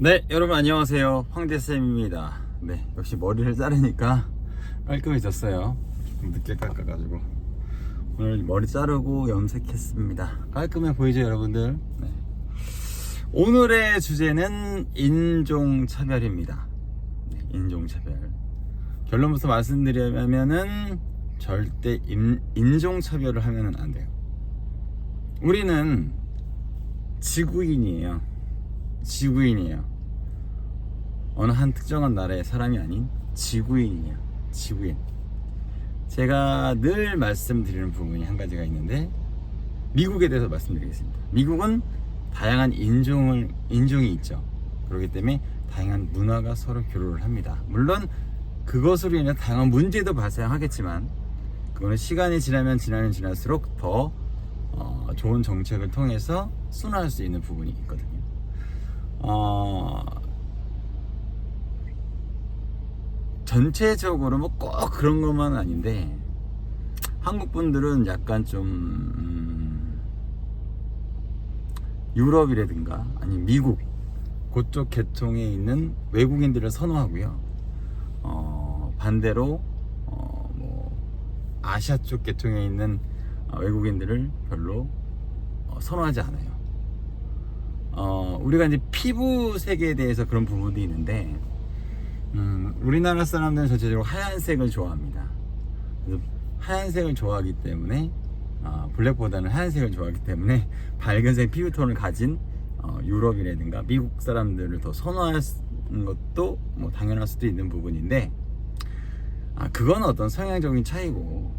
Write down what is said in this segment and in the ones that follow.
네, 여러분 안녕하세요. 황대쌤입니다. 네, 역시 머리를 자르니까 깔끔해졌어요. 좀 늦게 깎아가지고 오늘 머리 자르고 염색했습니다. 깔끔해 보이죠, 여러분들? 네. 오늘의 주제는 인종차별입니다. 네, 인종차별. 결론부터 말씀드리면은 절대 인종차별을 하면은 안 돼요. 우리는 지구인이에요. 어느 한 특정한 나라의 사람이 아닌 지구인이야. 지구인. 제가 늘 말씀드리는 부분이 한 가지가 있는데, 미국에 대해서 말씀드리겠습니다. 미국은 다양한 인종이 있죠. 그렇기 때문에 다양한 문화가 서로 교류를 합니다. 물론 그것으로 인해 다양한 문제도 발생하겠지만, 그거는 시간이 지나면 지날수록 더 좋은 정책을 통해서 순화할 수 있는 부분이 있거든요. 전체적으로 뭐 꼭 그런 것만 아닌데, 한국 분들은 약간 좀 유럽이라든가 아니면 미국 그쪽 계통에 있는 외국인들을 선호하고요. 반대로 뭐 아시아 쪽 계통에 있는 외국인들을 별로 선호하지 않아요. 우리가 이제 피부색에 대해서 그런 부분도 있는데, 우리나라 사람들은 전체적으로 하얀색을 좋아합니다. 그래서 하얀색을 좋아하기 때문에, 블랙보다는 하얀색을 좋아하기 때문에 밝은색 피부톤을 가진 유럽이라든가 미국 사람들을 더 선호하는 것도 뭐 당연할 수도 있는 부분인데, 그건 어떤 성향적인 차이고,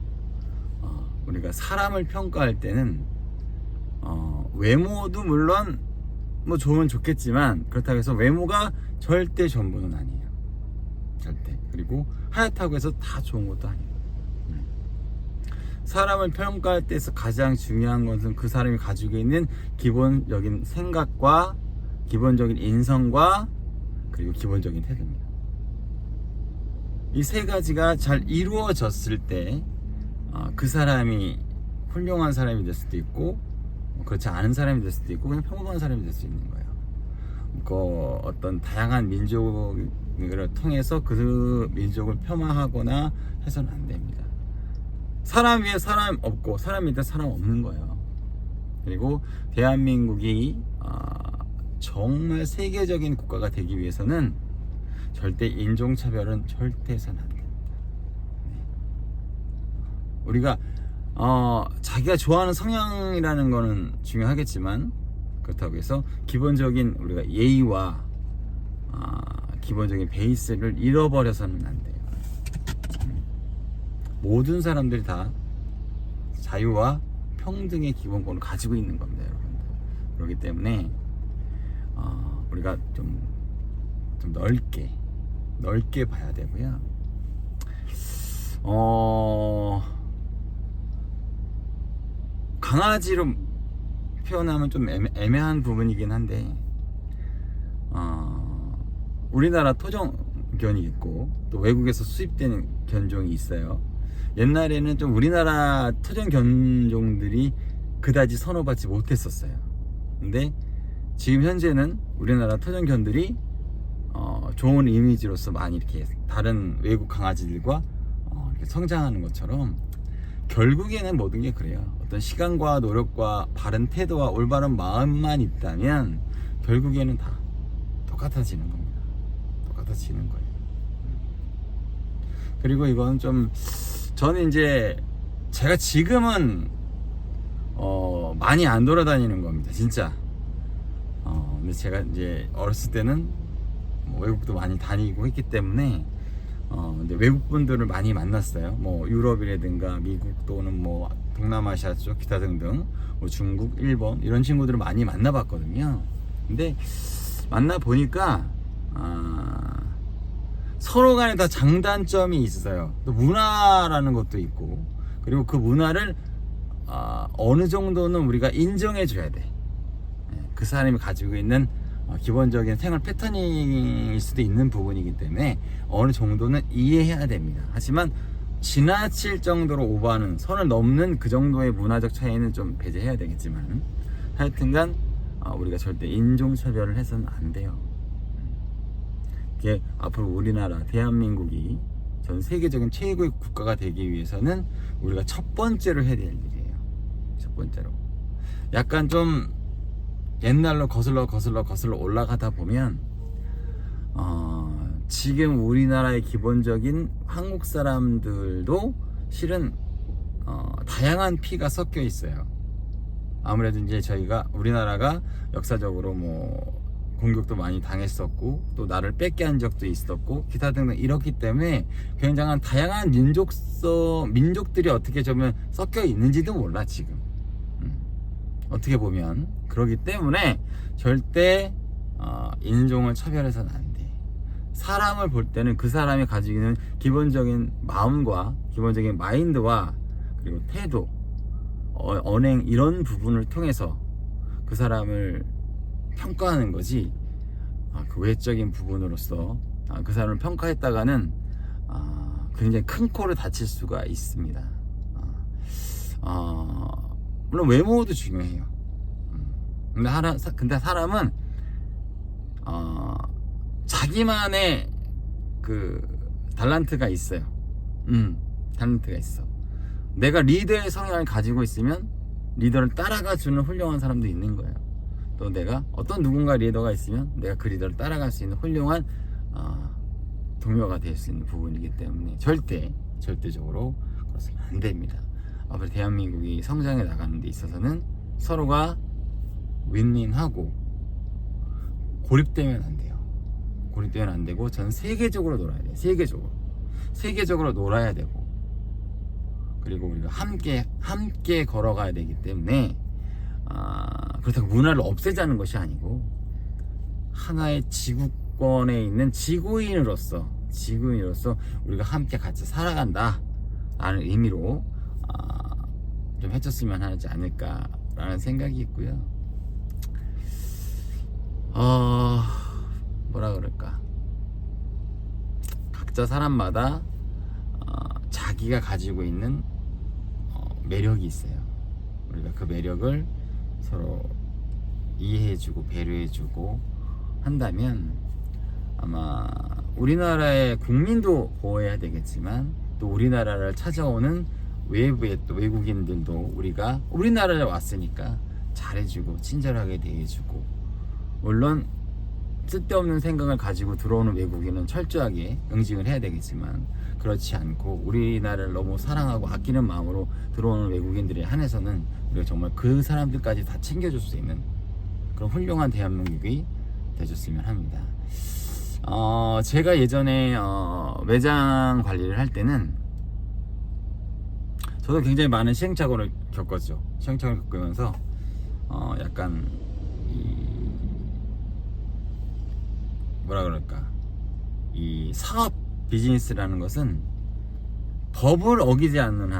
우리가 사람을 평가할 때는 외모도 물론 뭐 좋으면 좋겠지만, 그렇다고 해서 외모가 절대 전부는 아니에요. 절대. 그리고 하얗다고 해서 다 좋은 것도 아니에요. 사람을 평가할 때에서 가장 중요한 것은 그 사람이 가지고 있는 기본적인 생각과 기본적인 인성과 그리고 기본적인 태도입니다. 이 세 가지가 잘 이루어졌을 때 그 사람이 훌륭한 사람이 될 수도 있고, 그렇지 않은 사람이 될 수도 있고, 그냥 평범한 사람이 될 수 있는 거예요. 어떤 다양한 민족을 통해서 그 민족을 폄하하거나 해서는 안 됩니다. 사람 위에 사람 없고 사람 밑에 사람 없는 거예요. 그리고 대한민국이 정말 세계적인 국가가 되기 위해서는 절대 인종차별은 절대 해서는 안 됩니다. 우리가 자기가 좋아하는 성향이라는 거는 중요하겠지만, 그렇다고 해서 기본적인 우리가 예의와 기본적인 베이스를 잃어버려서는 안 돼요. 모든 사람들이 다 자유와 평등의 기본권을 가지고 있는 겁니다, 여러분들. 그렇기 때문에 우리가 좀 넓게 봐야 되고요. 강아지로 표현하면 좀 애매한 부분이긴 한데, 우리나라 토종견이 있고 또 외국에서 수입된 견종이 있어요. 옛날에는 좀 우리나라 토종견종들이 그다지 선호받지 못했었어요. 근데 지금 현재는 우리나라 토종견들이 좋은 이미지로서 많이 이렇게 다른 외국 강아지들과 이렇게 성장하는 것처럼, 결국에는 모든 게 그래요. 어떤 시간과 노력과 바른 태도와 올바른 마음만 있다면 결국에는 다 똑같아지는 겁니다. 똑같아지는 거예요. 그리고 이건 좀, 저는 이제 제가 지금은 많이 안 돌아다니는 겁니다, 진짜. 근데 제가 이제 어렸을 때는 뭐 외국도 많이 다니고 했기 때문에 근데 외국 분들을 많이 만났어요. 뭐 유럽이라든가 미국 또는 뭐 동남아시아 쪽 기타 등등, 뭐 중국, 일본 이런 친구들을 많이 만나봤거든요. 근데 만나 보니까 서로 간에 다 장단점이 있어요. 또 문화라는 것도 있고, 그리고 그 문화를 어느 정도는 우리가 인정해 줘야 돼. 그 사람이 가지고 있는 기본적인 생활 패턴일 수도 있는 부분이기 때문에 어느 정도는 이해해야 됩니다. 하지만 지나칠 정도로 오버하는, 선을 넘는 그 정도의 문화적 차이는 좀 배제해야 되겠지만, 하여튼간 우리가 절대 인종차별을 해서는 안 돼요. 이게 앞으로 우리나라 대한민국이 전 세계적인 최고의 국가가 되기 위해서는 우리가 첫 번째로 해야 될 일이에요. 첫 번째로 약간 좀 옛날로 거슬러 올라가다 보면 지금 우리나라의 기본적인 한국 사람들도 실은 다양한 피가 섞여 있어요. 아무래도 이제 저희가 우리나라가 역사적으로 뭐 공격도 많이 당했었고 또 나를 뺏게 한 적도 있었고 기타 등등 이렇기 때문에 굉장한 다양한 민족들이 어떻게 좀 섞여 있는지도 몰라 지금. 어떻게 보면 그러기 때문에 절대 인종을 차별해서는 안 돼. 사람을 볼 때는 그 사람이 가지고 있는 기본적인 마음과 기본적인 마인드와 그리고 태도, 언행 이런 부분을 통해서 그 사람을 평가하는 거지. 그 외적인 부분으로서 그 사람을 평가했다가는 굉장히 큰 코를 다칠 수가 있습니다. 물론 외모도 중요해요. 근데 사람은 자기만의 그 달란트가 있어요. 달란트가 있어. 내가 리더의 성향을 가지고 있으면 리더를 따라가 주는 훌륭한 사람도 있는 거예요. 또 내가 어떤 누군가 리더가 있으면 내가 그 리더를 따라갈 수 있는 훌륭한 동료가 될 수 있는 부분이기 때문에 절대적으로 그렇으면 안 됩니다. 앞으로 대한민국이 성장해 나가는 데 있어서는 서로가 윈윈하고 고립되면 안 돼요. 고립되면 안 되고 전 세계적으로 놀아야 돼요. 세계적으로 놀아야 되고 그리고 우리가 함께 걸어가야 되기 때문에 그렇다고 문화를 없애자는 것이 아니고 하나의 지구권에 있는 지구인으로서 우리가 함께 같이 살아간다 라는 의미로 좀 해줬으면 하지 않을까라는 생각이 있고요. 뭐라 그럴까, 각자 사람마다 자기가 가지고 있는 매력이 있어요. 우리가 그 매력을 서로 이해해주고 배려해주고 한다면 아마 우리나라의 국민도 보호해야 되겠지만 또 우리나라를 찾아오는 외부의 또 외국인들도 우리가 우리나라에 왔으니까 잘해주고 친절하게 대해주고, 물론 쓸데없는 생각을 가지고 들어오는 외국인은 철저하게 응징을 해야 되겠지만 그렇지 않고 우리나라를 너무 사랑하고 아끼는 마음으로 들어오는 외국인들에 한해서는 우리가 정말 그 사람들까지 다 챙겨줄 수 있는 그런 훌륭한 대한민국이 되줬으면 합니다. 제가 예전에 매장 관리를 할 때는 저도 굉장히 많은 시행착오를 겪었죠. 시행착오를 겪으면서 약간 뭐라 그럴까, 이 사업 비즈니스라는 것은 법을 어기지 않는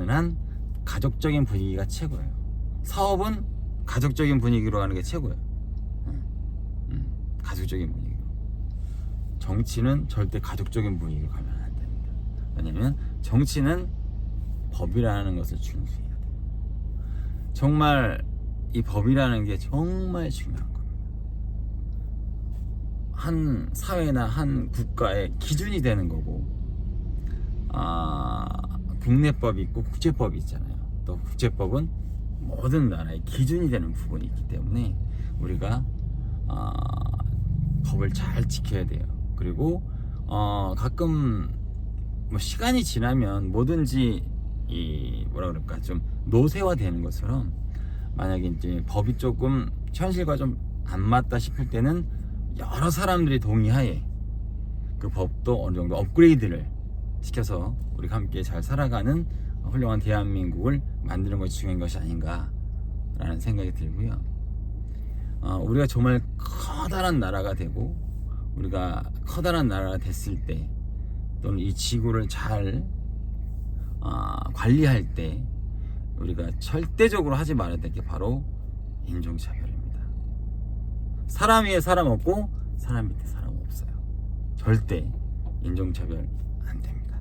한 가족적인 분위기가 최고예요. 사업은 가족적인 분위기로 가는 게 최고예요. 가족적인 분위기로. 정치는 절대 가족적인 분위기로 가면 안 됩니다. 왜냐면 정치는 법이라는 것을 준수해야 돼요. 정말 이 법이라는 게 정말 중요한 겁니다. 한 사회나 한 국가의 기준이 되는 거고, 국내법이 있고 국제법이 있잖아요. 또 국제법은 모든 나라의 기준이 되는 부분이 있기 때문에 우리가 법을 잘 지켜야 돼요. 그리고 가끔 뭐 시간이 지나면 뭐든지 뭐라 그럴까, 좀 노쇠화 되는 것처럼 만약에 이제 법이 조금 현실과 좀 안 맞다 싶을 때는 여러 사람들이 동의하에 그 법도 어느 정도 업그레이드를 시켜서 우리가 함께 잘 살아가는 훌륭한 대한민국을 만드는 것이 중요한 것이 아닌가 라는 생각이 들고요. 우리가 정말 커다란 나라가 되고 우리가 커다란 나라가 됐을 때 또는 이 지구를 잘 관리할 때 우리가 절대적으로 하지 말아야 될 게 바로 인종차별입니다. 사람 위에 사람 없고 사람 밑에 사람 없어요. 절대 인종차별 안 됩니다.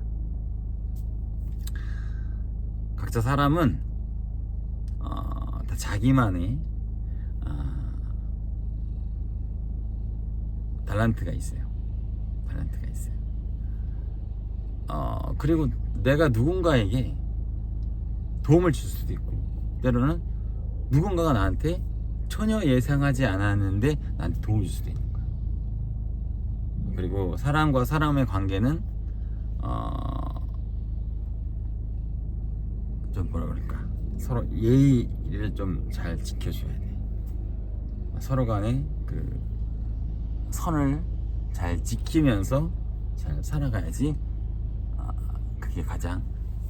각자 사람은 다 자기만의 밸런스가 있어요. 밸런스가 있어요. 그리고 내가 누군가에게 도움을 줄 수도 있고, 때로는 누군가가 나한테 전혀 예상하지 않았는데 나한테 도움을 줄 수도 있는 거야. 그리고 사람과 사람의 관계는 좀 뭐라 그럴까, 서로 예의를 좀 잘 지켜줘야 돼. 서로 간에 그 선을 잘 지키면서 잘 살아가야지 그게 가장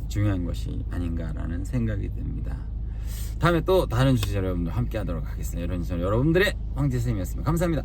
중요한 것이 아닌가라는 생각이 듭니다. 다음에 또 다른 주제로 여러분들 함께 하도록 하겠습니다. 여러분들의 황제쌤이었습니다. 감사합니다.